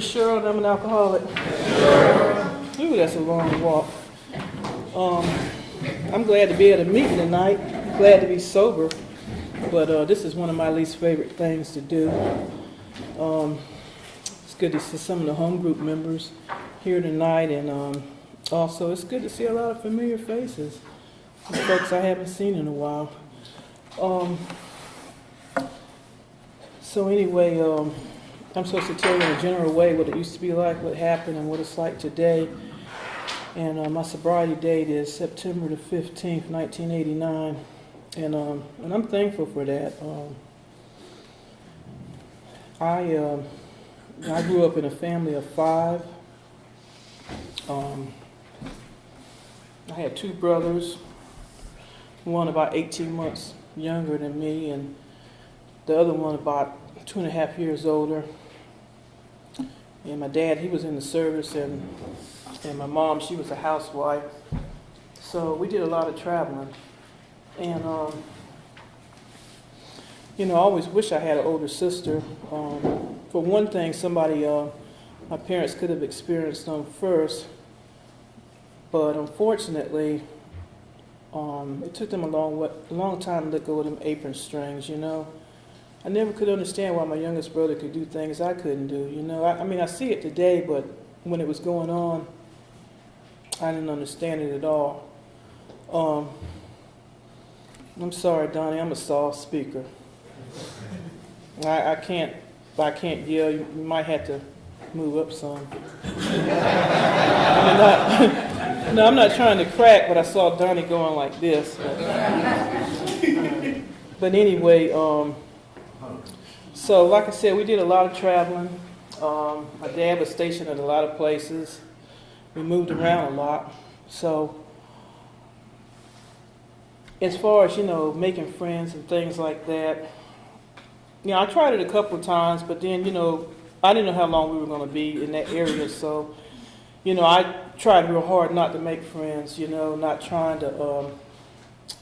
is Cheryl, and I'm an alcoholic. Ooh, that's a long walk. I'm glad to be at a meeting tonight. Glad to be sober, but this is one of my least favorite things to do. It's good to see some of the home group members here tonight, and also it's good to see a lot of familiar faces, some folks I haven't seen in a while. So anyway, I'm supposed to tell you in a general way what it used to be like, what happened, and what it's like today. And my sobriety date is September the 15th, 1989, and I'm thankful for that. I grew up in a family of 5. I had 2 brothers, one about 18 months younger than me, and the other one about 2.5 years older. And my dad, he was in the service, and my mom, she was a housewife. So we did a lot of traveling. And, I always wish I had an older sister. For one thing, my parents could have experienced them first. But unfortunately, it took them a long time to let go of them apron strings, I never could understand why my youngest brother could do things I couldn't do, I see it today, but when it was going on, I didn't understand it at all. I'm sorry, Donnie, I'm a soft speaker. I can't yell. You might have to move up some. I'm not trying to crack, but I saw Donnie going like this. But anyway, so like I said, we did a lot of traveling. My dad was stationed at a lot of places. We moved around a lot. So as far as, making friends and things like that, I tried it a couple of times, but then, I didn't know how long we were going to be in that area. So, I tried real hard not to make friends, not trying to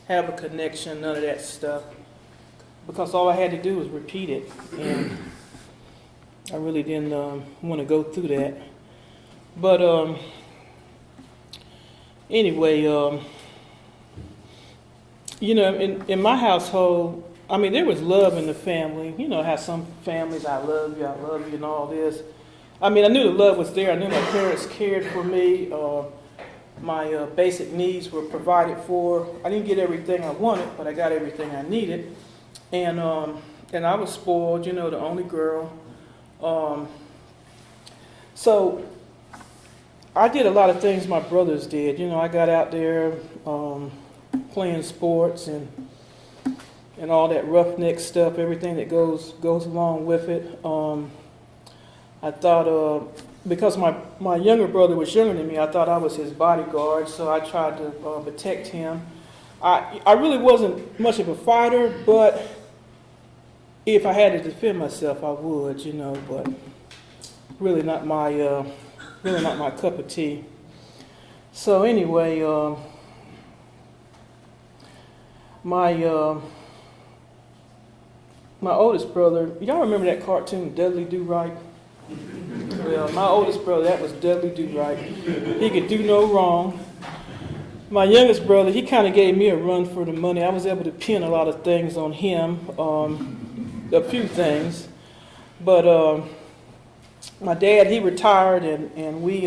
have a connection, none of that stuff. Because all I had to do was repeat it. And I really didn't want to go through that. But anyway, in my household, there was love in the family. How some families, I love you, and all this. I knew the love was there. I knew my parents cared for me. My basic needs were provided for. I didn't get everything I wanted, but I got everything I needed. And I was spoiled, the only girl. So I did a lot of things my brothers did. I got out there playing sports and all that roughneck stuff, everything that goes along with it. I thought, because my younger brother was younger than me, I thought I was his bodyguard, so I tried to protect him. I really wasn't much of a fighter, but if I had to defend myself, I would, but really not my cup of tea. So anyway, my oldest brother, y'all remember that cartoon, Dudley Do-Right? Well, my oldest brother, that was Dudley Do-Right. He could do no wrong. My youngest brother, he kind of gave me a run for the money. I was able to pin a lot of things on him, a few things. But my dad, he retired, and we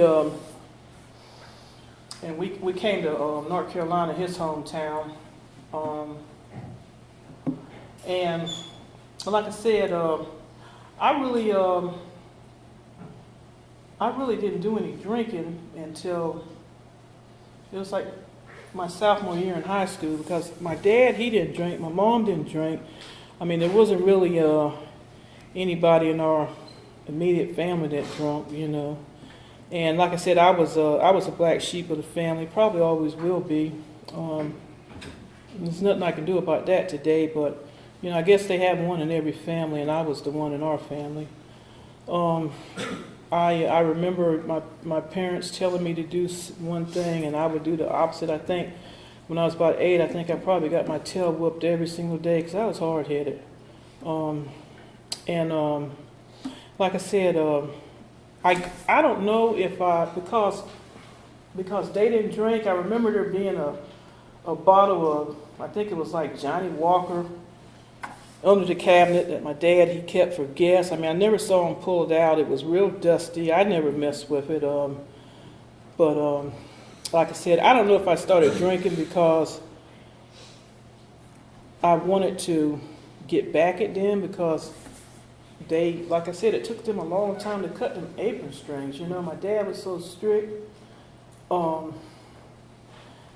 came to North Carolina, his hometown. And like I said, I really didn't do any drinking until it was like my sophomore year in high school, because my dad, he didn't drink, my mom didn't drink. There wasn't really anybody in our immediate family that drunk, And like I said, I was a black sheep of the family, probably always will be. There's nothing I can do about that today, but I guess they have one in every family, and I was the one in our family. I remember my parents telling me to do one thing, and I would do the opposite. I think when I was about 8, I think I probably got my tail whooped every single day because I was hard-headed. Like I said, I don't know if because they didn't drink. I remember there being a bottle of, I think it was like Johnny Walker under the cabinet that my dad, he kept for guests. I mean, I never saw him pull it out. It was real dusty. I never messed with it. But like I said, I don't know if I started drinking because I wanted to get back at them, because they, like I said, it took them a long time to cut them apron strings. You know, my dad was so strict.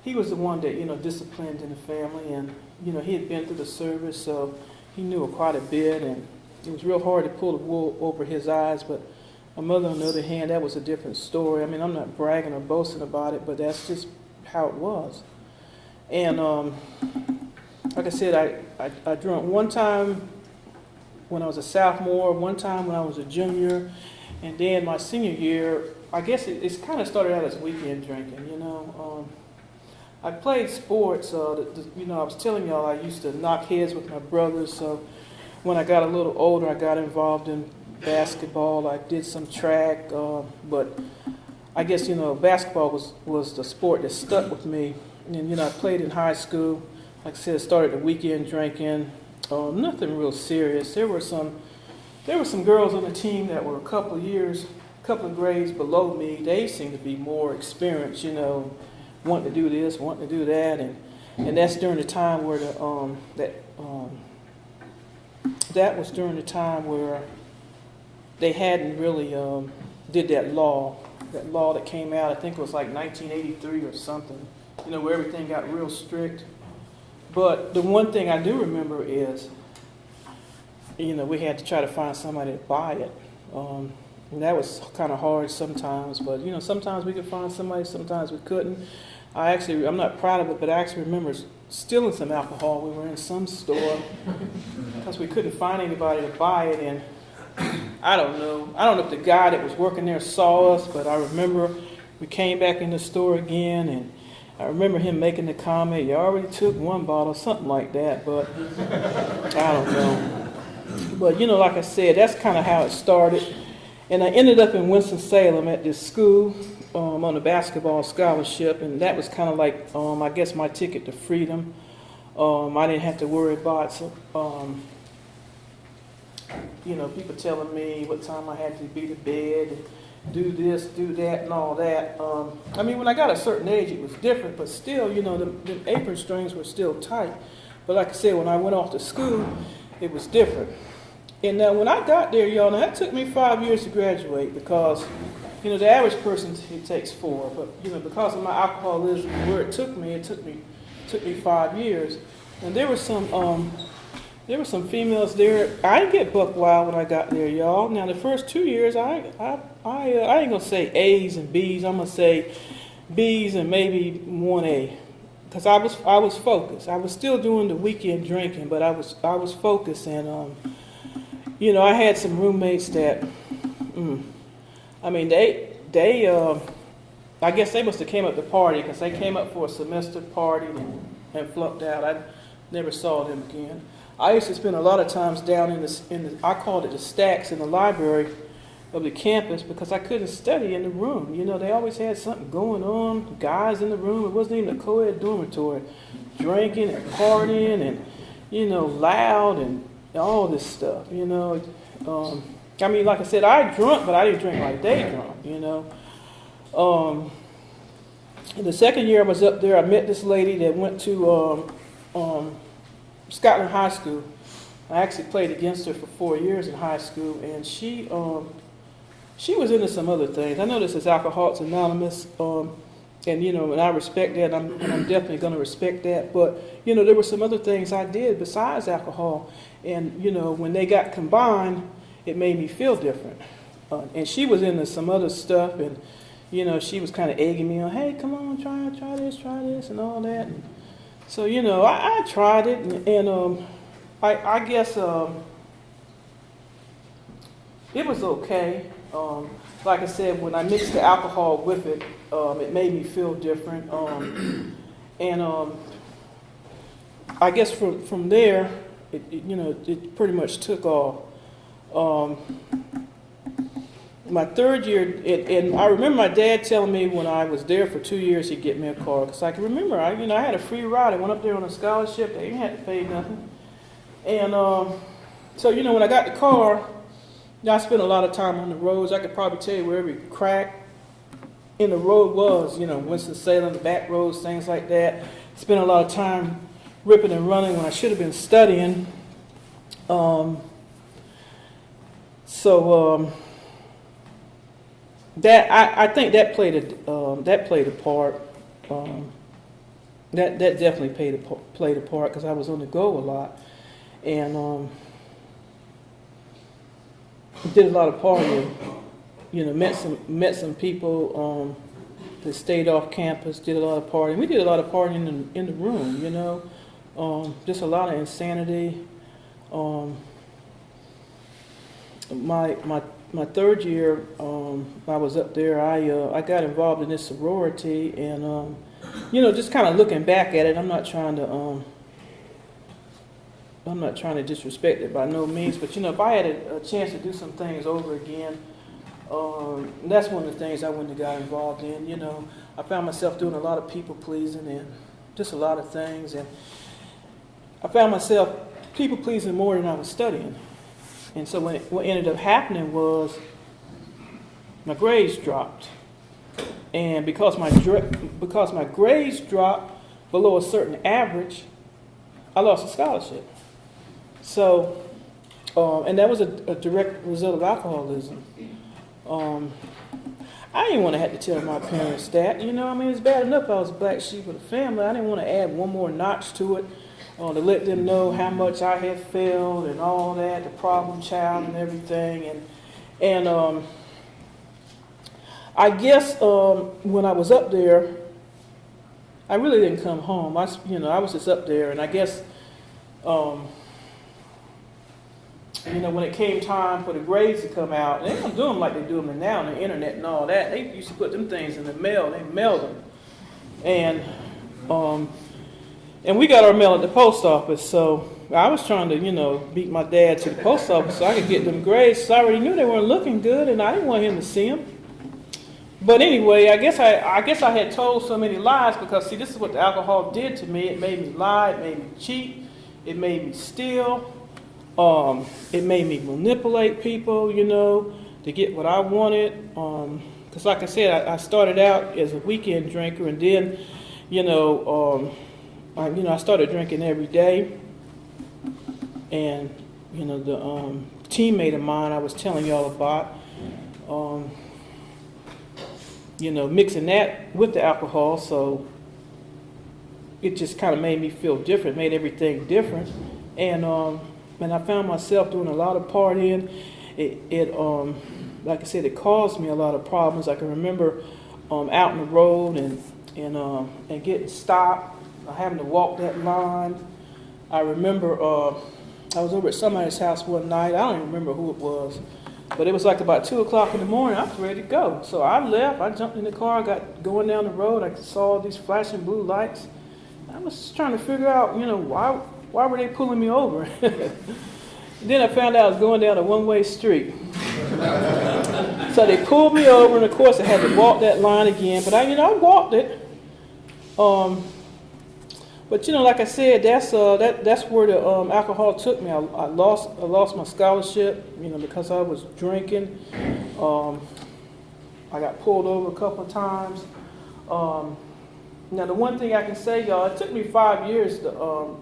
He was the one that, you know, disciplined in the family, and, you know, he had been through the service, so he knew quite a bit, and it was real hard to pull the wool over his eyes. But my mother, on the other hand, that was a different story. I mean, I'm not bragging or boasting about it, but that's just how it was. And like I said, I drank one time when I was a sophomore, one time when I was a junior, and then my senior year, I guess it's kind of started out as weekend drinking, you know. I played sports. You know, I was telling y'all I used to knock heads with my brothers. So when I got a little older, I got involved in basketball. I did some track, but I guess, you know, basketball was the sport that stuck with me. And, you know, I played in high school. Like I said, started the weekend drinking. Nothing real serious. There were some girls on the team that were a couple of grades below me. They seemed to be more experienced, you know, wanting to do this, wanting to do that, and that's during the time where that was during the time where they hadn't really did that law that came out. I think it was like 1983 or something, you know, where everything got real strict. But the one thing I do remember is, you know, we had to try to find somebody to buy it. And that was kind of hard sometimes, but, you know, sometimes we could find somebody, sometimes we couldn't. I'm not proud of it, but I actually remember stealing some alcohol. We were in some store because we couldn't find anybody to buy it, and I don't know if the guy that was working there saw us, but I remember we came back in the store again, and I remember him making the comment, "You already took one bottle," something like that, but I don't know. But, you know, like I said, that's kind of how it started. And I ended up in Winston-Salem at this school on a basketball scholarship, and that was kind of like, I guess, my ticket to freedom. I didn't have to worry about, you know, people telling me what time I had to be to bed, do this, do that, and all that. I mean, when I got a certain age, it was different, but still, you know, the apron strings were still tight. But like I said, when I went off to school, it was different. And now when I got there, y'all, now that took me 5 years to graduate, because, you know, the average person, it takes 4. But, you know, because of my alcoholism, where it took me 5 years. And there were some females there. I didn't get buck wild when I got there, y'all. Now the first 2 years, I ain't gonna say A's and B's. I'm gonna say B's and maybe 1A, because I was focused. I was still doing the weekend drinking, but I was focused. And you know, I had some roommates that, I mean, they I guess they must have came up to party, because they came up for a semester party and flunked out. I never saw them again. I used to spend a lot of times down in the I called it the stacks in the library of the campus, because I couldn't study in the room. You know, they always had something going on, guys in the room. It wasn't even a co-ed dormitory, drinking and partying and, you know, loud and all this stuff, you know. I mean, like I said, I drunk, but I didn't drink like they drunk, you know. The second year I was up there, I met this lady that went to Scotland High School. I actually played against her for 4 years in high school, and she was into some other things. I know this is Alcoholics Anonymous, and, you know, and I respect that, and I'm definitely going to respect that. But, you know, there were some other things I did besides alcohol. And, you know, when they got combined, it made me feel different. And she was into some other stuff, and, you know, she was kind of egging me on, "Hey, come on, try this, and all that." And so, you know, I tried it, and I guess it was okay. Like I said, when I mixed the alcohol with it, it made me feel different. And I guess from there, it pretty much took off. my third year, and I remember my dad telling me when I was there for 2 years he'd get me a car. Because I can remember, I had a free ride. I went up there on a scholarship. They didn't have to pay nothing. And so, when I got the car, I spent a lot of time on the roads. I could probably tell you where every crack in the road was, Winston-Salem, the back roads, things like that. Spent a lot of time ripping and running when I should have been studying. That I think that played a part. That definitely played a part because I was on the go a lot, and did a lot of partying. Met some people that stayed off campus. Did a lot of partying. We did a lot of partying in the room. Just a lot of insanity. My third year, I was up there. I got involved in this sorority, and just kind of looking back at it, I'm not trying to disrespect it by no means. But if I had a chance to do some things over again, that's one of the things I wouldn't have got involved in. I found myself doing a lot of people pleasing and just a lot of things, and I found myself people pleasing more than I was studying. And so what ended up happening was my grades dropped, and because my grades dropped below a certain average, I lost a scholarship. So, and that was a direct result of alcoholism. I didn't want to have to tell my parents that. It's bad enough I was a black sheep of the family. I didn't want to add one more notch to it. To let them know how much I had failed and all that, the problem child and everything. And I guess when I was up there, I really didn't come home. I was just up there, and I guess, when it came time for the grades to come out, they don't do them like they do them now on the internet and all that. They used to put them things in the mail. They mailed them. And we got our mail at the post office, so I was trying to, beat my dad to the post office so I could get them grades. So I already knew they weren't looking good, and I didn't want him to see them. But anyway, I guess I had told so many lies because, see, this is what the alcohol did to me. It made me lie. It made me cheat. It made me steal. It made me manipulate people, to get what I wanted. Because, like I said, I started out as a weekend drinker, and then, I started drinking every day, and the teammate of mine I was telling y'all about, mixing that with the alcohol, so it just kind of made me feel different, made everything different, and I found myself doing a lot of partying. It like I said, it caused me a lot of problems. I can remember out on the road and getting stopped. Having to walk that line. I remember I was over at somebody's house one night. I don't even remember who it was, but it was like about 2 o'clock in the morning. I was ready to go, so I left. I jumped in the car. I got going down the road. I saw these flashing blue lights. I was just trying to figure out, why were they pulling me over? Then I found out I was going down a one-way street. So they pulled me over, and of course I had to walk that line again. But I walked it. But like I said, that's where the alcohol took me. I lost my scholarship, because I was drinking. I got pulled over a couple of times. Now the one thing I can say, y'all, it took me 5 years to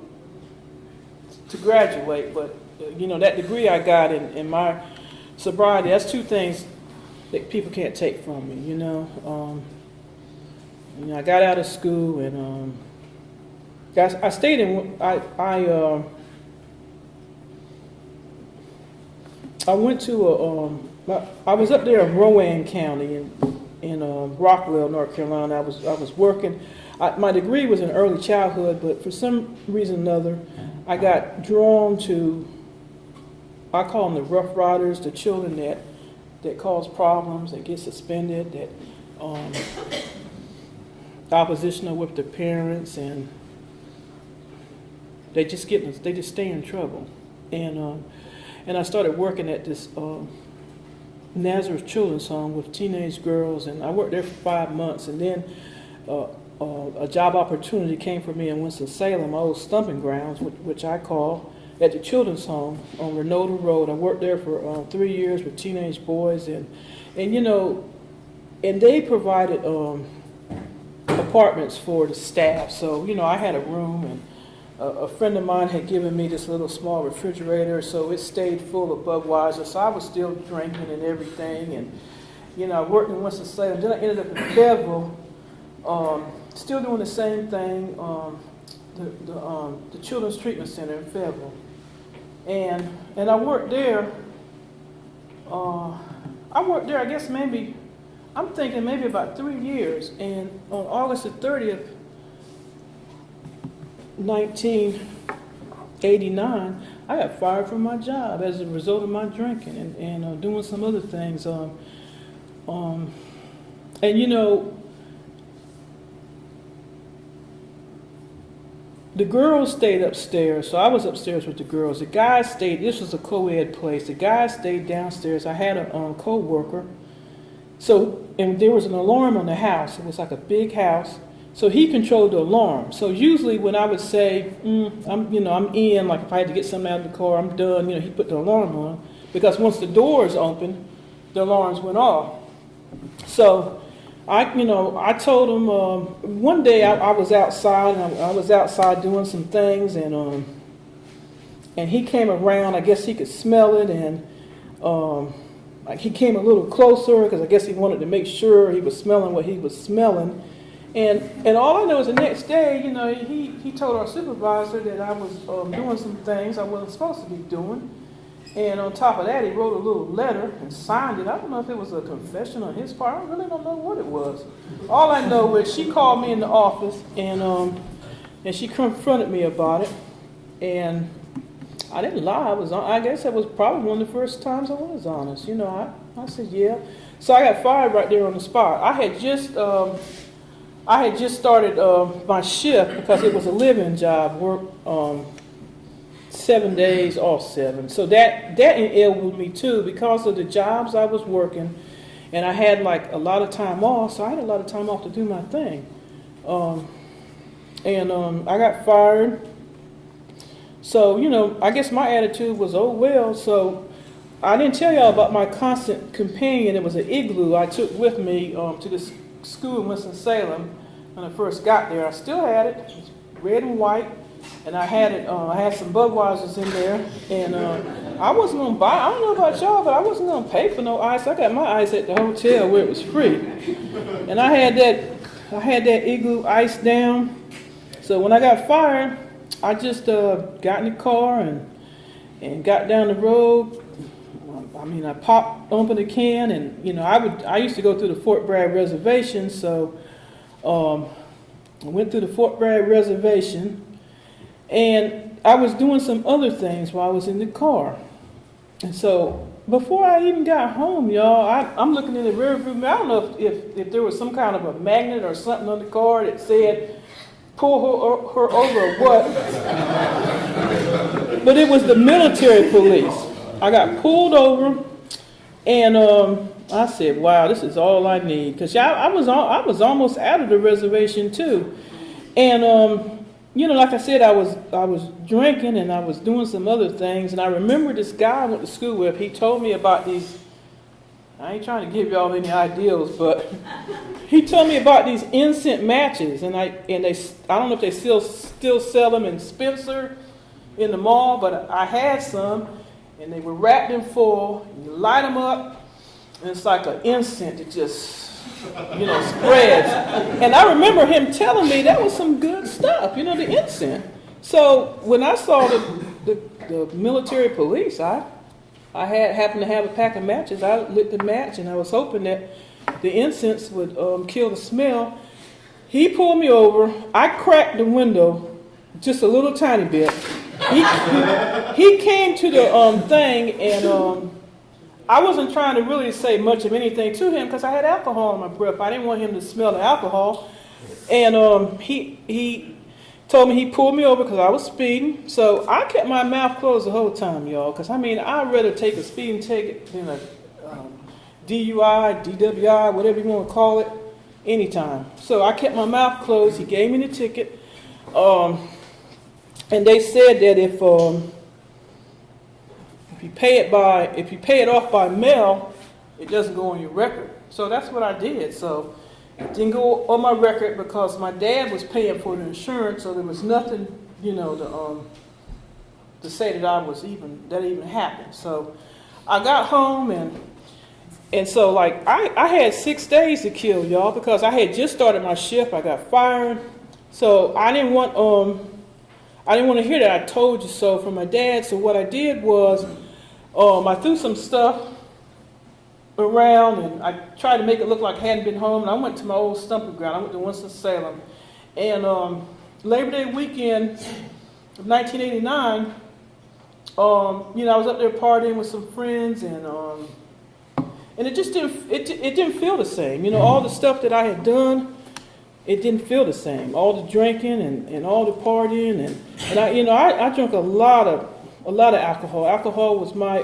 graduate, but that degree I got in my sobriety, that's two things that people can't take from me. I got out of school and. I stayed in. I went to I was up there in Rowan County in Rockwell, North Carolina. I was working. My degree was in early childhood, but for some reason or another, I got drawn to. I call them the Rough Riders, the children that cause problems, that get suspended, that oppositional with their parents, and they just stay in trouble. And I started working at this Nazareth Children's Home with teenage girls, and I worked there for 5 months, and then a job opportunity came for me in Winston-Salem, my old stumping grounds, which I call, at the Children's Home on Renota Road. I worked there for 3 years with teenage boys, and they provided apartments for the staff. So, I had a room, and a friend of mine had given me this little small refrigerator, so it stayed full of Budweiser. So I was still drinking and everything, and I worked in Winston-Salem. Then I ended up in Fayetteville, still doing the same thing, the Children's Treatment Center in Fayetteville, and I worked there. I guess I'm thinking maybe about 3 years, and on August the 30th, 1989, I got fired from my job as a result of my drinking and doing some other things. The girls stayed upstairs, so I was upstairs with the girls. The guys stayed. This was a co-ed place. The guys stayed downstairs. I had a co-worker. So, and there was an alarm on the house. It was like a big house. So he controlled the alarm. So usually when I would say, I'm in, like if I had to get something out of the car, I'm done, he put the alarm on. Because once the doors opened, the alarms went off. So I told him, one day I was outside, and I was outside doing some things, and he came around. I guess he could smell it, and he came a little closer because I guess he wanted to make sure he was smelling what he was smelling. And all I know is the next day, he told our supervisor that I was doing some things I wasn't supposed to be doing. And on top of that, he wrote a little letter and signed it. I don't know if it was a confession on his part. I really don't know what it was. All I know is she called me in the office, and she confronted me about it. And I didn't lie. I guess that was probably one of the first times I was honest. I said, yeah. So I got fired right there on the spot. I had just started my shift because it was a live-in job, work 7 days off 7. So that enabled me too because of the jobs I was working, and I had like a lot of time off, so I had a lot of time off to do my thing. I got fired. So, I guess my attitude was, oh well. So I didn't tell y'all about my constant companion. It was an igloo I took with me to this school in Winston-Salem when I first got there. I still had it. It was red and white, and I had it. I had some Budweisers in there, and I wasn't gonna buy. I don't know about y'all, but I wasn't gonna pay for no ice. I got my ice at the hotel where it was free, and I had that igloo ice down. So when I got fired, I just got in the car and got down the road. I popped open the can, and I used to go through the Fort Bragg reservation, so I went through the Fort Bragg reservation, and I was doing some other things while I was in the car. And so before I even got home, y'all, I'm looking in the rearview mirror. I don't know if there was some kind of a magnet or something on the car that said pull her over or what, but it was the military police. I got pulled over, and I said, "Wow, this is all I need." Because I was almost out of the reservation too, and like I said, I was drinking and I was doing some other things, and I remember this guy I went to school with. He told me about these. I ain't trying to give y'all any ideas, but he told me about these incense matches, and I don't know if they still sell them in Spencer, in the mall, but I had some. And they were wrapped in foil, and you light them up, and it's like an incense that just, spreads. And I remember him telling me that was some good stuff, the incense. So when I saw the military police, I happened to have a pack of matches. I lit the match, and I was hoping that the incense would kill the smell. He pulled me over. I cracked the window just a little tiny bit. He came to the thing, and I wasn't trying to really say much of anything to him because I had alcohol in my breath. I didn't want him to smell the alcohol. And he told me he pulled me over because I was speeding. So I kept my mouth closed the whole time, y'all, because I'd rather take a speeding ticket than DUI, DWI, whatever you want to call it, anytime. So I kept my mouth closed. He gave me the ticket. And they said that if you pay it off by mail, it doesn't go on your record. So that's what I did. So it didn't go on my record because my dad was paying for the insurance, so there was nothing, to say that even happened. So I got home and so like I had 6 days to kill, y'all, because I had just started my shift. I got fired, so I didn't want to hear that I told you so from my dad. So what I did was I threw some stuff around and I tried to make it look like I hadn't been home. And I went to my old stomping ground. I went to Winston-Salem, and Labor Day weekend of 1989. I was up there partying with some friends, and it just didn't feel the same. All the stuff that I had done, it didn't feel the same. All the drinking and all the partying and I drank a lot of alcohol. Alcohol was my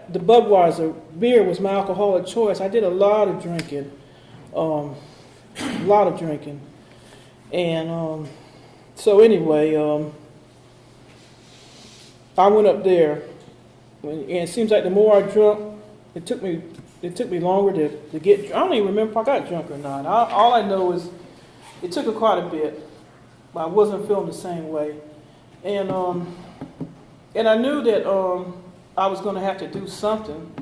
the Budweiser beer was my alcohol of choice. I did a lot of drinking, and so anyway, I went up there, and it seems like the more I drank, it took me longer to get. I don't even remember if I got drunk or not. All I know is it took quite a bit, but I wasn't feeling the same way, and I knew that I was going to have to do something.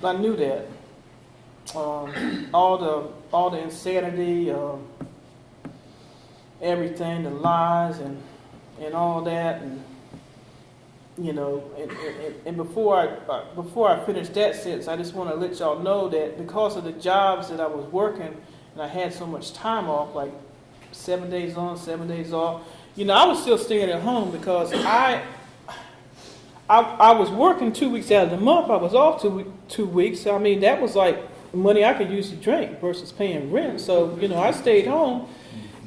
I knew that all the insanity, everything, the lies and all that, and and before I finish that sentence, I just want to let y'all know that because of the jobs that I was working, and I had so much time off, like 7 days on, 7 days off, I was still staying at home because I was working 2 weeks out of the month. I was off 2 weeks. I mean, that was like money I could use to drink versus paying rent. So, I stayed home.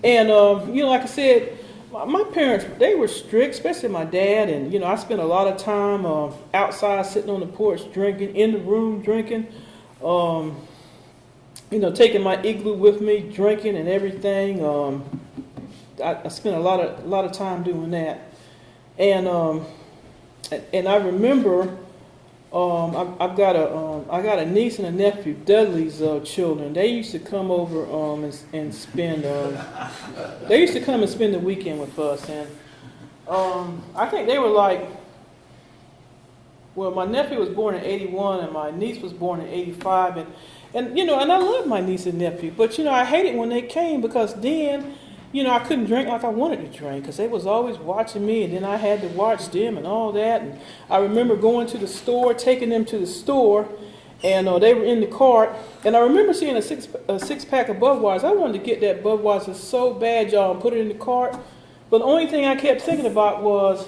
And, like I said, my parents, they were strict, especially my dad. And, I spent a lot of time outside sitting on the porch drinking, in the room drinking, taking my igloo with me, drinking and everything. I spent a lot of time doing that. And I remember I got a niece and a nephew, Dudley's children. They used to come over and spend. They used to come and spend the weekend with us, and I think they were like. Well, my nephew was born in '81, and my niece was born in '85, and I love my niece and nephew, but I hated when they came because then. I couldn't drink like I wanted to drink because they was always watching me, and then I had to watch them and all that. And I remember going to the store, taking them to the store, and they were in the cart. And I remember seeing a six pack of Budweiser. I wanted to get that Budweiser so bad, y'all, and put it in the cart. But the only thing I kept thinking about was,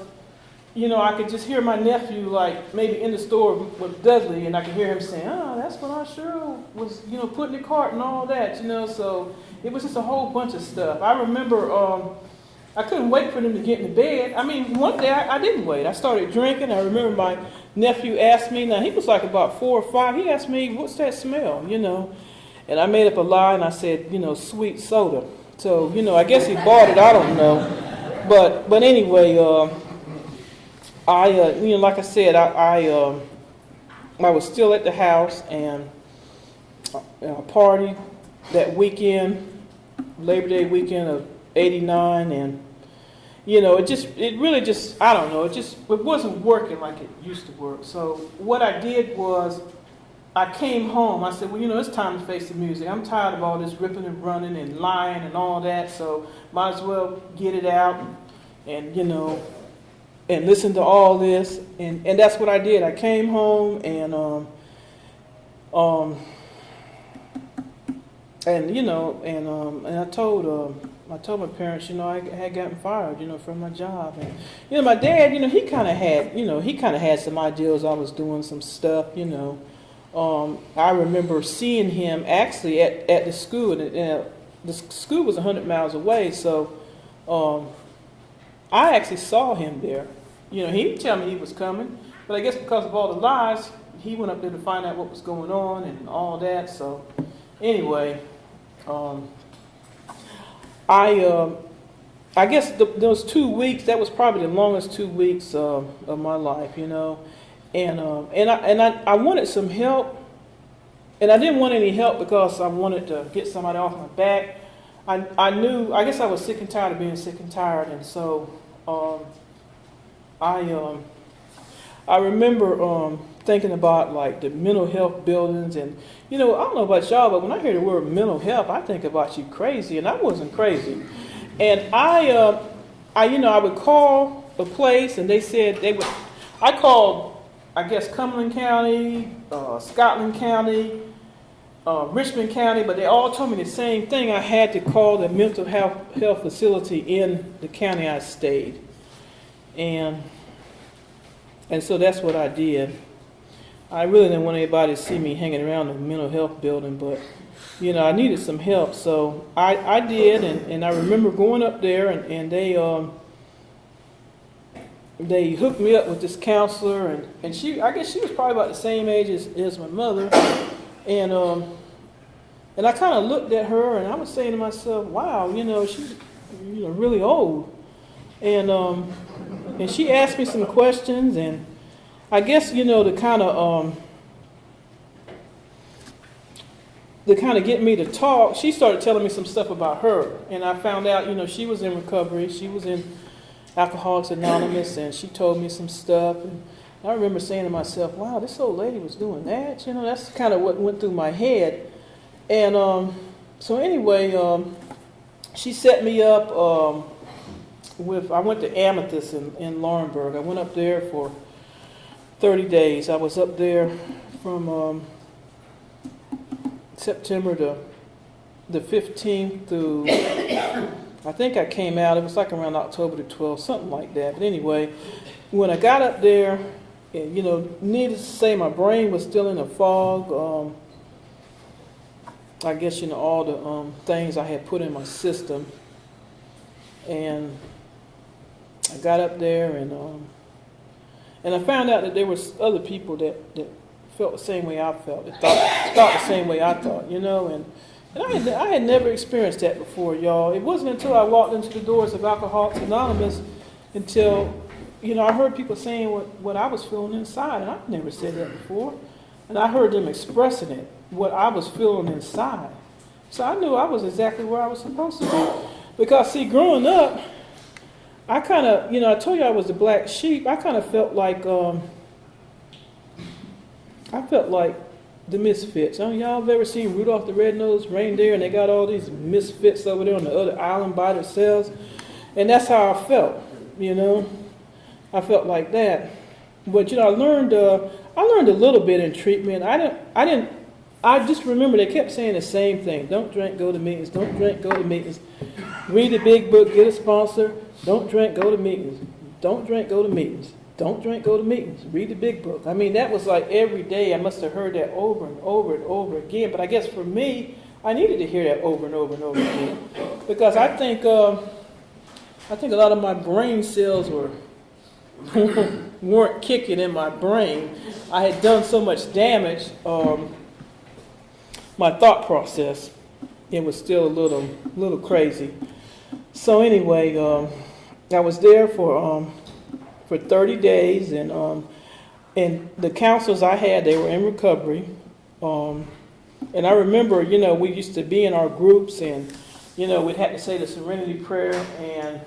I could just hear my nephew, like, maybe in the store with Dudley, and I could hear him saying, that's what I sure was, putting in the cart and all that, so it was just a whole bunch of stuff. I remember I couldn't wait for them to get into bed. I mean, one day I didn't wait. I started drinking. I remember my nephew asked me, now he was like about 4 or 5, he asked me, what's that smell, And I made up a lie, and I said, sweet soda. So, I guess he bought it, I don't know. But anyway, I like I said, I was still at the house, and a party that weekend, Labor Day weekend of '89, and it really just I don't know, it wasn't working like it used to work. So what I did was I came home. I said, well, it's time to face the music. I'm tired of all this ripping and running and lying and all that. So might as well get it out and and listen to all this, and that's what I did. I came home and I told my parents, I had gotten fired, from my job, and my dad, he kind of had some ideas. I was doing some stuff, I remember seeing him actually at the school, and the school was 100 miles away, so I actually saw him there. He didn't tell me he was coming, but I guess because of all the lies, he went up there to find out what was going on and all that. So anyway, I guess those 2 weeks, that was probably the longest 2 weeks of my life, you know. And I wanted some help, and I didn't want any help because I wanted to get somebody off my back. I knew, I guess I was sick and tired of being sick and tired, and so I remember thinking about like the mental health buildings, and you know, I don't know about y'all, but when I hear the word mental health, I think about you crazy, and I wasn't crazy. And I would call a place, and they said they would. I called, I guess, Cumberland County, Scotland County, Richmond County, but they all told me the same thing. I had to call the mental health facility in the county I stayed, and so that's what I did. I really didn't want anybody to see me hanging around the mental health building, but you know, I needed some help, so I did, and I remember going up there, and they hooked me up with this counselor, and I guess she was probably about the same age as my mother, and I kind of looked at her, and I was saying to myself, wow, you know, she's really old, and she asked me some questions, and I guess, you know, to kind of get me to talk, she started telling me some stuff about her, and I found out, you know, she was in recovery, she was in Alcoholics Anonymous, and she told me some stuff, and I remember saying to myself, wow, this old lady was doing that, you know, that's kind of what went through my head. And so anyway, she set me up I went to Amethyst in Laurinburg. I went up there for 30 days. I was up there from September the 15th through, I think I came out, it was like around October the 12th, something like that. But anyway, when I got up there, and, you know, needless to say, my brain was still in a fog. I guess, you know, all the things I had put in my system. And I got up there, and I found out that there was other people that felt the same way I felt, that thought the same way I thought, you know. And I had never experienced that before, y'all. It wasn't until I walked into the doors of Alcoholics Anonymous until, you know, I heard people saying what I was feeling inside, and I've never said that before. And I heard them expressing it, what I was feeling inside. So I knew I was exactly where I was supposed to be. Because, see, growing up, I kind of, you know, I told you I was the black sheep. I kind of felt like, the misfits. Y'all have ever seen Rudolph the Red-Nosed Reindeer, and they got all these misfits over there on the other island by themselves? And that's how I felt, you know. I felt like that. But, you know, I learned a little bit in treatment. I just remember they kept saying the same thing. Don't drink, go to meetings. Don't drink, go to meetings. Read the big book, get a sponsor. Don't drink, go to meetings. Don't drink, go to meetings. Don't drink, go to meetings. Read the big book. I mean, that was like every day. I must have heard that over and over and over again. But I guess for me, I needed to hear that over and over and over again. Because I think a lot of my brain cells weren't kicking in my brain. I had done so much damage. My thought process, it was still a little crazy. So anyway, I was there for 30 days, and the counselors I had, they were in recovery. And I remember, you know, we used to be in our groups, and, you know, we'd have to say the Serenity Prayer, and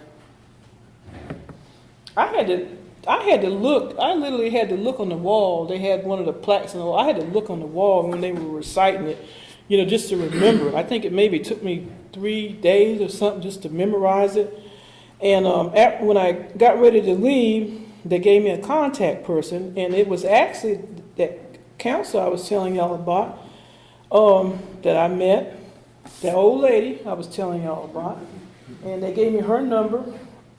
I literally had to look on the wall. They had one of the plaques on the wall. I had to look on the wall when they were reciting it, you know, just to remember it. I think it maybe took me 3 days or something just to memorize it. And when I got ready to leave, they gave me a contact person, and it was actually that counselor I was telling y'all about that I met, that old lady I was telling y'all about, and they gave me her number.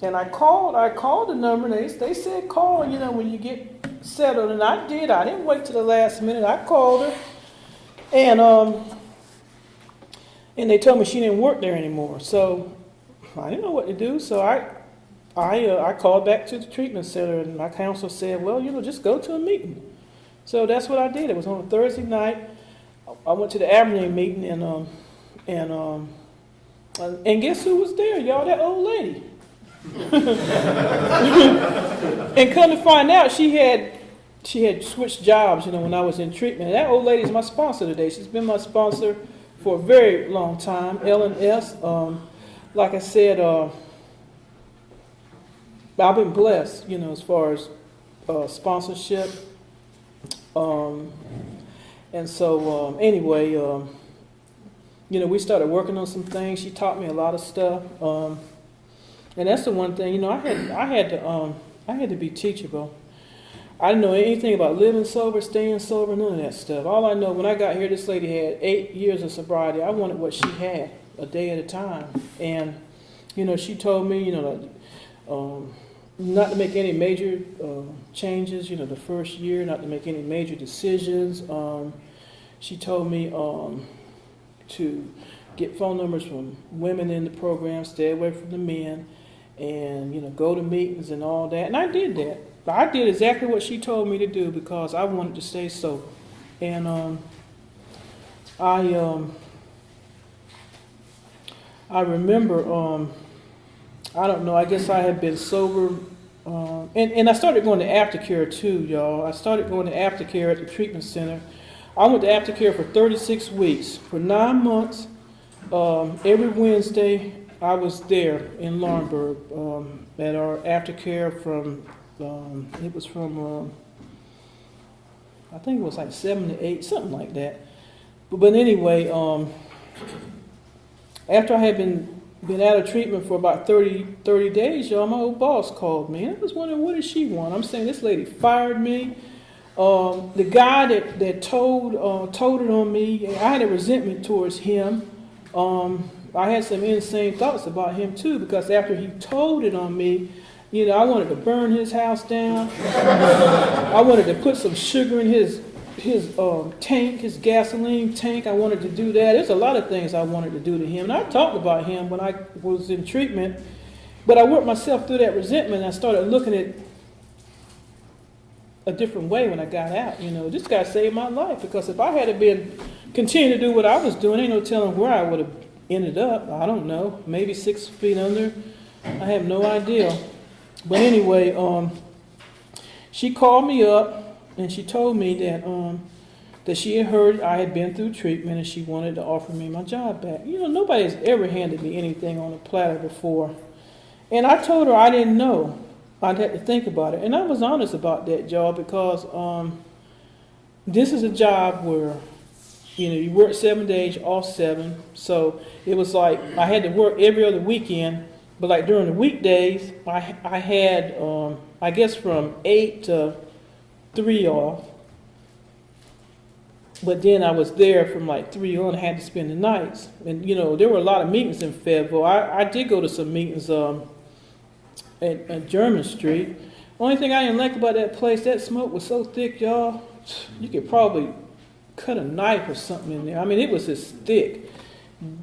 And I called the number, and they said call, you know, when you get settled. And I did. I didn't wait till the last minute. I called her, and they told me she didn't work there anymore. So I didn't know what to do. So I called back to the treatment center, and my counselor said, well, you know, just go to a meeting. So that's what I did. It was on a Thursday night. I went to the Aberdeen meeting, and guess who was there, y'all? That old lady. And come to find out, she had switched jobs, when I was in treatment. And that old lady is my sponsor today. She's been my sponsor for a very long time, L&S. Like I said, I've been blessed, as far as sponsorship. And so, anyway, we started working on some things. She taught me a lot of stuff. And that's the one thing, I had to be teachable. I didn't know anything about living sober, staying sober, none of that stuff. All I know, when I got here, this lady had 8 years of sobriety. I wanted what she had, a day at a time. And, she told me, not to make any major changes, the first year, not to make any major decisions. She told me to get phone numbers from women in the program, stay away from the men, and, go to meetings and all that. And I did that. I did exactly what she told me to do because I wanted to stay sober. And I remember, I don't know, I guess I had been sober, and I started going to aftercare too, y'all. I started going to aftercare at the treatment center. I went to aftercare for 36 weeks. For 9 months, every Wednesday, I was there in Laurinburg at our aftercare from, I think it was like 7 to 8, something like that. But anyway, after I had been out of treatment for about 30 days, y'all, my old boss called me. I was wondering, what does she want? I'm saying, this lady fired me. The guy that told it on me, I had a resentment towards him. I had some insane thoughts about him too, because after he told it on me, I wanted to burn his house down. I wanted to put some sugar in his tank, his gasoline tank. I wanted to do that. There's a lot of things I wanted to do to him. And I talked about him when I was in treatment, but I worked myself through that resentment, and I started looking at a different way when I got out. This guy saved my life, because if I had been continuing to do what I was doing, ain't no telling where I would have ended up. I don't know, maybe 6 feet under. I have no idea. But anyway, she called me up and she told me that she had heard I had been through treatment and she wanted to offer me my job back. Nobody's ever handed me anything on a platter before. And I told her I didn't know. I'd have to think about it. And I was honest about that, y'all, because this is a job where, you work 7 days, off 7. So it was like I had to work every other weekend. But like during the weekdays, I had, I guess from 8 to 3 off. But then I was there from like 3 on, I had to spend the nights. And, there were a lot of meetings in Fayetteville. I did go to some meetings at German Street. Only thing I didn't like about that place, that smoke was so thick, y'all. You could probably cut a knife or something in there. I mean, it was just thick.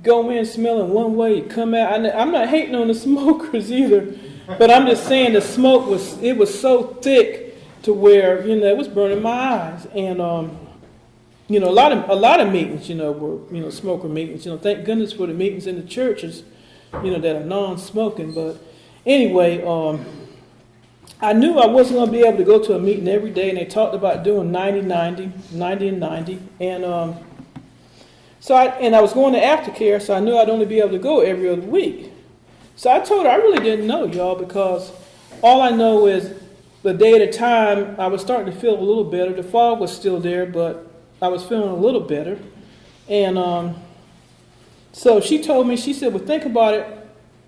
Go in smelling one way, you come out. I'm not hating on the smokers either, but I'm just saying the smoke was so thick to where, it was burning my eyes. And, a lot of meetings, were, smoker meetings. Thank goodness for the meetings in the churches, that are non-smoking. But anyway, I knew I wasn't going to be able to go to a meeting every day, and they talked about doing 90 and 90. And so I was going to aftercare, so I knew I'd only be able to go every other week. So I told her I really didn't know, y'all, because all I know is the day at a time, I was starting to feel a little better. The fog was still there, but I was feeling a little better. And so she told me, she said, well, think about it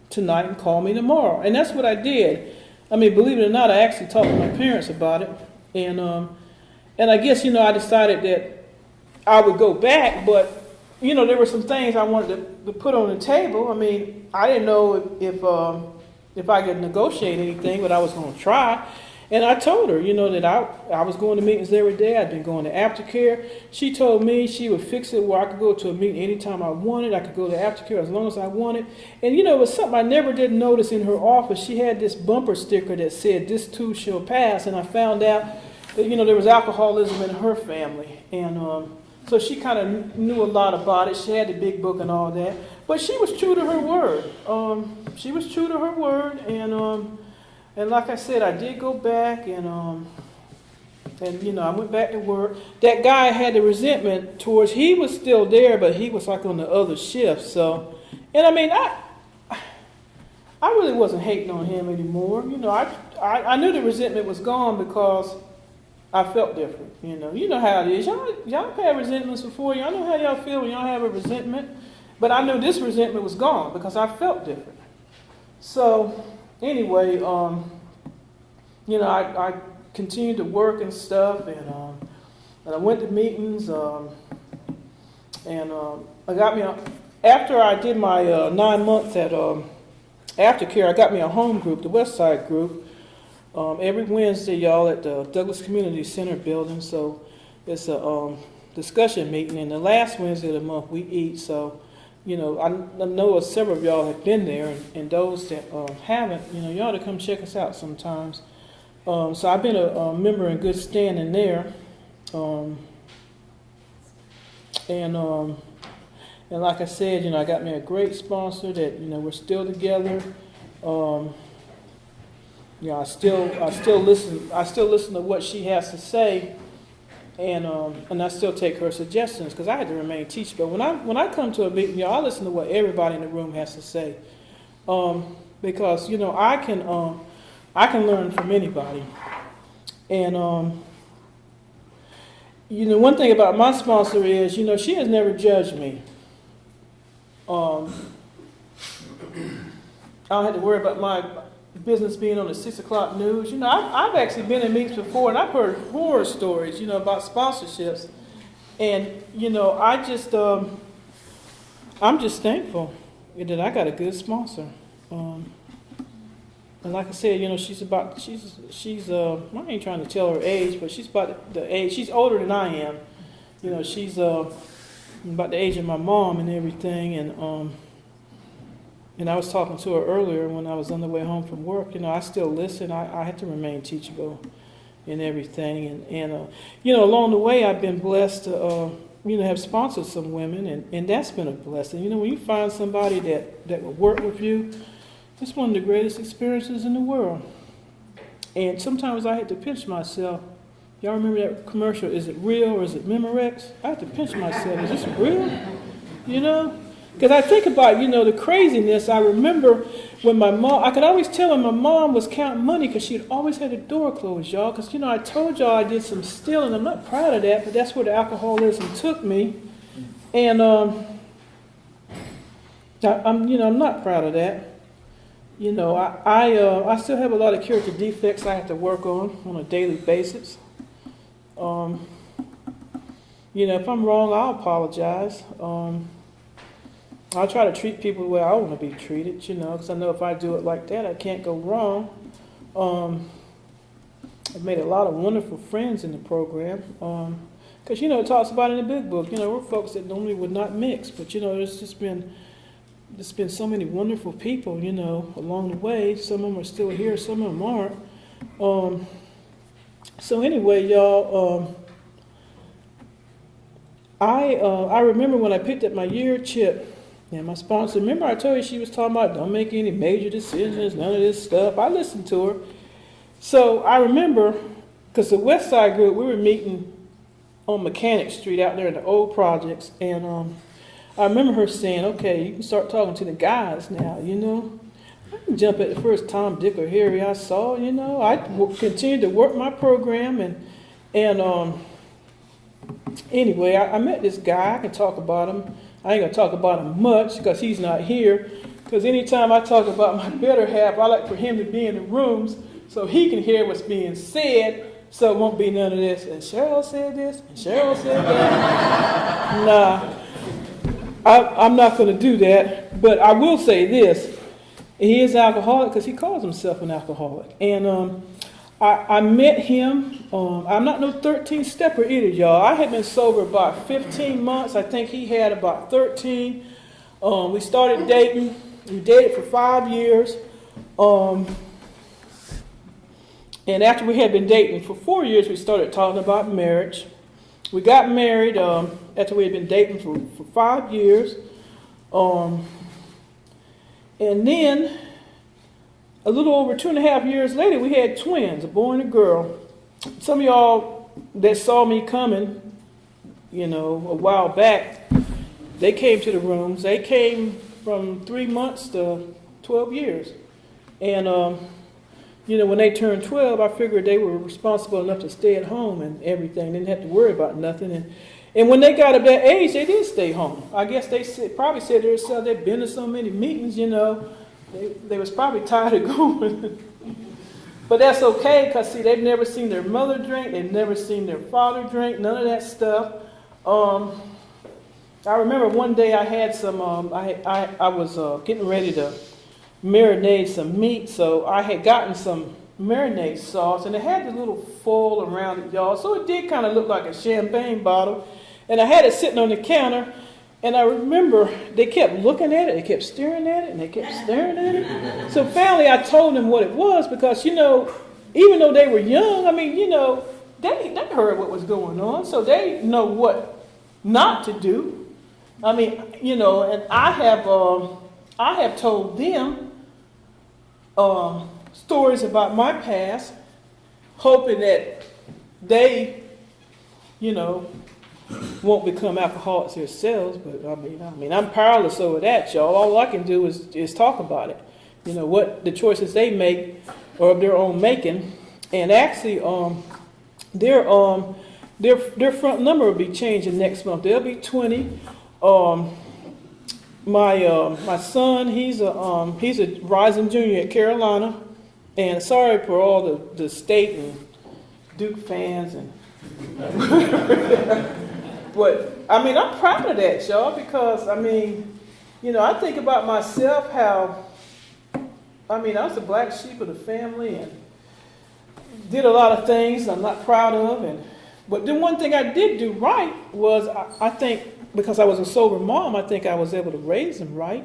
tonight and call me tomorrow. And that's what I did. I mean, believe it or not, I actually talked to my parents about it. And I guess, I decided that I would go back, but there were some things I wanted to put on the table. I mean, I didn't know if I could negotiate anything, but I was going to try. And I told her, that I was going to meetings every day. I'd been going to aftercare. She told me she would fix it where I could go to a meeting anytime I wanted. I could go to aftercare as long as I wanted. And, it was something I never did notice in her office. She had this bumper sticker that said, "This too shall pass." And I found out there was alcoholism in her family, and so she kind of knew a lot about it. She had the big book and all that, but she was true to her word. She was true to her word, and like I said, I did go back, and I went back to work. That guy I had the resentment towards, he was still there, but he was like on the other shift. So, and I mean, I really wasn't hating on him anymore. I knew the resentment was gone because I felt different. You know how it is. Y'all had resentments before. Y'all know how y'all feel when y'all have a resentment. But I knew this resentment was gone because I felt different. So anyway, I continued to work and stuff, and I went to meetings, and I got me after I did my 9 months at aftercare. I got me a home group, the West Side group, every Wednesday, y'all, at the Douglas Community Center building. So it's a discussion meeting, and the last Wednesday of the month we eat. So I know several of y'all have been there, and those that haven't, y'all to come check us out sometimes. So I've been a member in good standing there, and like I said, I got me a great sponsor that we're still together. I still listen to what she has to say, and I still take her suggestions because I had to remain teachable. When I come to a meeting, I listen to what everybody in the room has to say, because I can learn from anybody. And, one thing about my sponsor is, she has never judged me. I don't have to worry about my business being on the 6 o'clock news. I've actually been in meetings before, and I've heard horror stories, about sponsorships. And, I'm just thankful that I got a good sponsor. And like I said, she's I ain't trying to tell her age, but she's about the age. She's older than I am. She's about the age of my mom and everything. And I was talking to her earlier when I was on the way home from work. I still listen. I had to remain teachable and everything. And along the way, I've been blessed to have sponsored some women, and that's been a blessing. When you find somebody that will work with you, it's one of the greatest experiences in the world. And sometimes I had to pinch myself. Y'all remember that commercial, is it real or is it Memorex? I had to pinch myself. Is this real? Because I think about, the craziness. I remember when my mom, I could always tell when my mom was counting money because she had always had the door closed, y'all. Because, I told y'all I did some stealing. I'm not proud of that, but that's where the alcoholism took me. And I'm not proud of that. I still have a lot of character defects I have to work on a daily basis. If I'm wrong, I'll apologize. I'll try to treat people the way I want to be treated, because I know if I do it like that, I can't go wrong. I've made a lot of wonderful friends in the program. Because, it talks about in the big book, we're folks that normally would not mix. But, there's been so many wonderful people, along the way. Some of them are still here, some of them aren't. So anyway, y'all, I remember when I picked up my year chip, and my sponsor, remember I told you she was talking about don't make any major decisions, none of this stuff. I listened to her. So I remember, because the West Side group, we were meeting on Mechanic Street out there in the old projects, and I remember her saying, okay, you can start talking to the guys now, I can jump at the first Tom, Dick, or Harry I saw, I continued to work my program, and anyway, I met this guy. I can talk about him. I ain't going to talk about him much because he's not here, because anytime I talk about my better half, I like for him to be in the rooms so he can hear what's being said, so it won't be none of this, and Cheryl said this, and Cheryl said that. Nah. I'm not going to do that, but I will say this. He is alcoholic because he calls himself an alcoholic. And I met him. I'm not no 13-stepper either, y'all. I had been sober about 15 months. I think he had about 13. We started dating. We dated for 5 years. And after we had been dating for 4 years, we started talking about marriage. We got married after we had been dating for 5 years. And then, a little over 2.5 years later, we had twins, a boy and a girl. Some of y'all that saw me coming, a while back, they came to the rooms. They came from 3 months to 12 years. And, when they turned 12, I figured they were responsible enough to stay at home and everything. They didn't have to worry about nothing. And when they got of that age, they did stay home. I guess they probably said to themselves, they've been to so many meetings, They was probably tired of going. But that's okay, because, see, they've never seen their mother drink. They've never seen their father drink, none of that stuff. I remember one day I had some, I was getting ready to marinate some meat, so I had gotten some marinade sauce, and it had this little foil around it, y'all. So it did kind of look like a champagne bottle, and I had it sitting on the counter, and I remember they kept looking at it, they kept staring at it, and they kept staring at it. So finally I told them what it was, because, even though they were young, they heard what was going on, so they know what not to do. And I have told them stories about my past, hoping that they, won't become alcoholics themselves. But I'm powerless over that, y'all. All I can do is talk about it. What the choices they make are of their own making. And actually, their front number will be changing next month. They'll be 20. My son, he's a rising junior at Carolina, and sorry for all the state and Duke fans and but I'm proud of that, y'all, because I think about myself how I was the black sheep of the family and did a lot of things I'm not proud of, but then one thing I did do right was I think, because I was a sober mom, I think I was able to raise him right,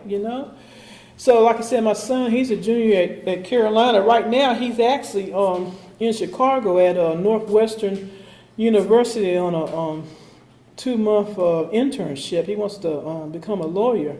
So like I said, my son, he's a junior at Carolina. Right now, he's actually in Chicago at Northwestern University on a 2-month internship. He wants to become a lawyer.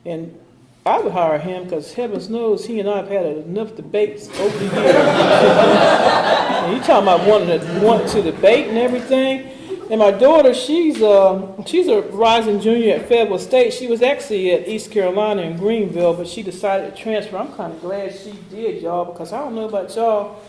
And I would hire him, because heavens knows he and I have had enough debates over the years. And you talking about wanting to debate and everything. And my daughter, she's a rising junior at Fayetteville State. She was actually at East Carolina in Greenville, but she decided to transfer. I'm kind of glad she did, y'all, because I don't know about y'all,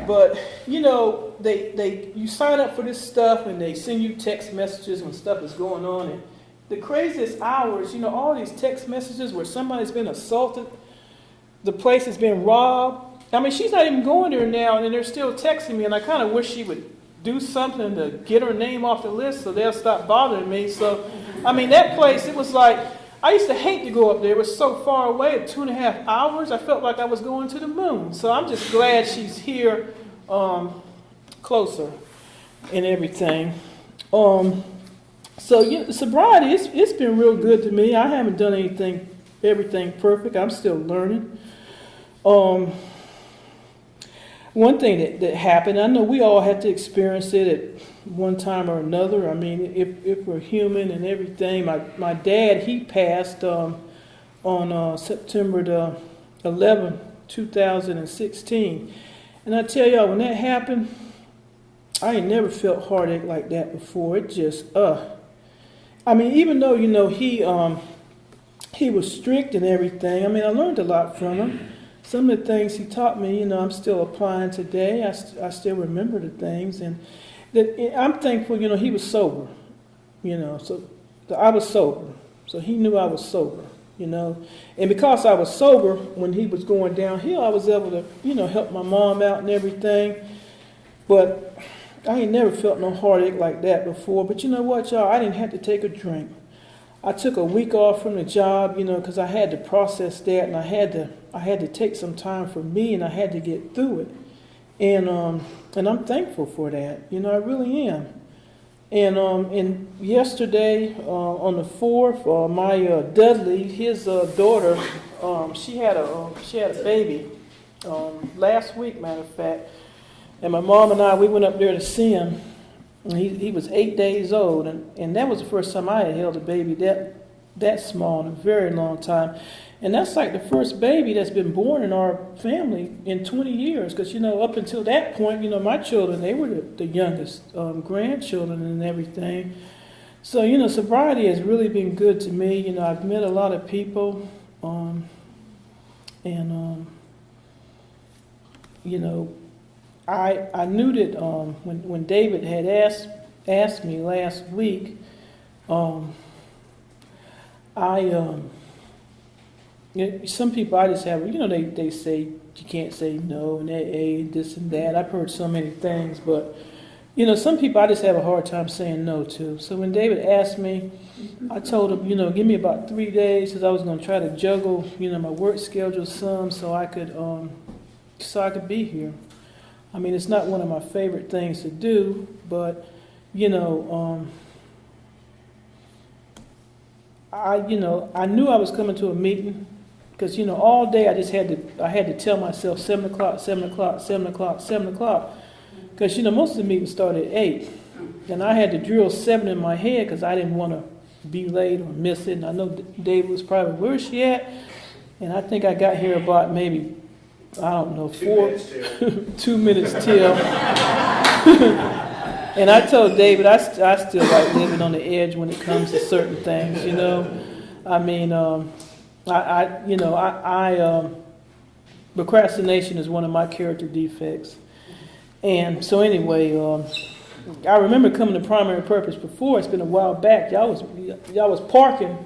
but you sign up for this stuff and they send you text messages when stuff is going on. And the craziest hours, all these text messages where somebody's been assaulted, the place has been robbed. She's not even going there now, and they're still texting me, and I kind of wish she would do something to get her name off the list so they'll stop bothering me. So, that place, it was like, I used to hate to go up there. It was so far away, 2.5 hours. I felt like I was going to the moon. So I'm just glad she's here closer and everything. Sobriety, it's been real good to me. I haven't done everything perfect. I'm still learning. One thing that happened, I know we all had to experience it at one time or another. If we're human and everything. My dad, he passed on September the 11th, 2016. And I tell y'all, when that happened, I ain't never felt heartache like that before. It just, even though, he was strict and everything, I learned a lot from him. Some of the things he taught me, I'm still applying today. I still remember the things, and I'm thankful. He was sober. So I was sober. So he knew I was sober. And because I was sober, when he was going downhill, I was able to, help my mom out and everything. But I ain't never felt no heartache like that before. But you know what, y'all? I didn't have to take a drink. I took a week off from the job, because I had to process that, and I had to take some time for me, and I had to get through it. And I'm thankful for that. I really am. And yesterday, on the 4th, my Dudley, his daughter, she had a baby last week, matter of fact. And my mom and I, we went up there to see him. And he was 8 days old, and that was the first time I had held a baby that small in a very long time. And that's like the first baby that's been born in our family in 20 years. Because, up until that point, my children, they were the youngest grandchildren and everything. So, sobriety has really been good to me. I've met a lot of people. I knew that when David had asked me last week, some people I just have, they say you can't say no and AA and this and that. I've heard so many things, but some people I just have a hard time saying no to. So when David asked me, I told him, give me about 3 days because I was going to try to juggle, my work schedule some so I could be here. I mean, it's not one of my favorite things to do, but I knew I was coming to a meeting because all day I had to tell myself 7 o'clock, 7 o'clock, 7 o'clock, 7 o'clock, because most of the meetings started at 8, and I had to drill 7 in my head because I didn't want to be late or miss it. And I know David was probably, where's she at? And I think I got here about maybe, I don't know, 2 minutes till. And I told David I still like living on the edge when it comes to certain things, I mean, procrastination is one of my character defects. And so anyway, I remember coming to Primary Purpose before. It's been a while back. Y'all was parking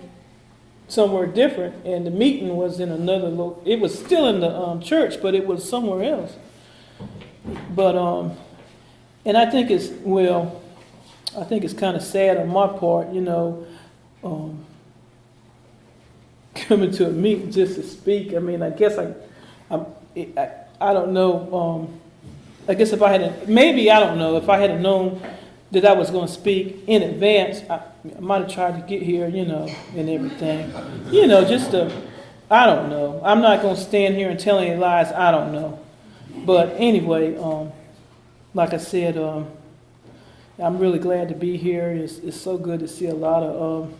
somewhere different, and the meeting was in another. It was still in the church, but it was somewhere else. But and I think it's kind of sad on my part, coming to a meeting just to speak. I mean, I guess I don't know. I guess if I had known that I was going to speak in advance, I might have tried to get here, and everything. I don't know. I'm not going to stand here and tell any lies. I don't know. But anyway, like I said, I'm really glad to be here. It's so good to see a lot of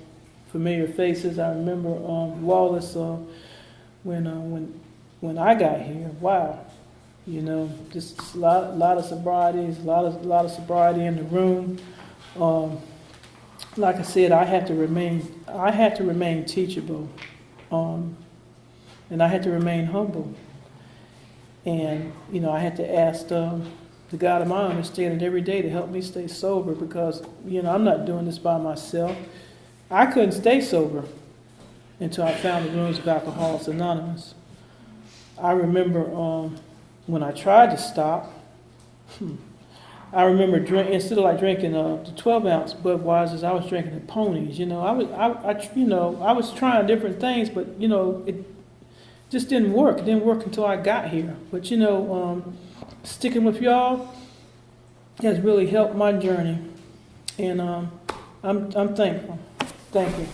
familiar faces. I remember Wallace when I got here. Wow. Just a lot of sobriety, a lot of sobriety in the room. Like I said, I had to remain teachable, and I had to remain humble. And I had to ask the God of my understanding every day to help me stay sober because I'm not doing this by myself. I couldn't stay sober until I found the rooms of Alcoholics Anonymous. I remember. When I tried to stop, I remember instead of drinking the 12-ounce Budweisers, I was drinking the ponies. I was trying different things, but it just didn't work. It didn't work until I got here. But sticking with y'all has really helped my journey, and I'm thankful. Thank you.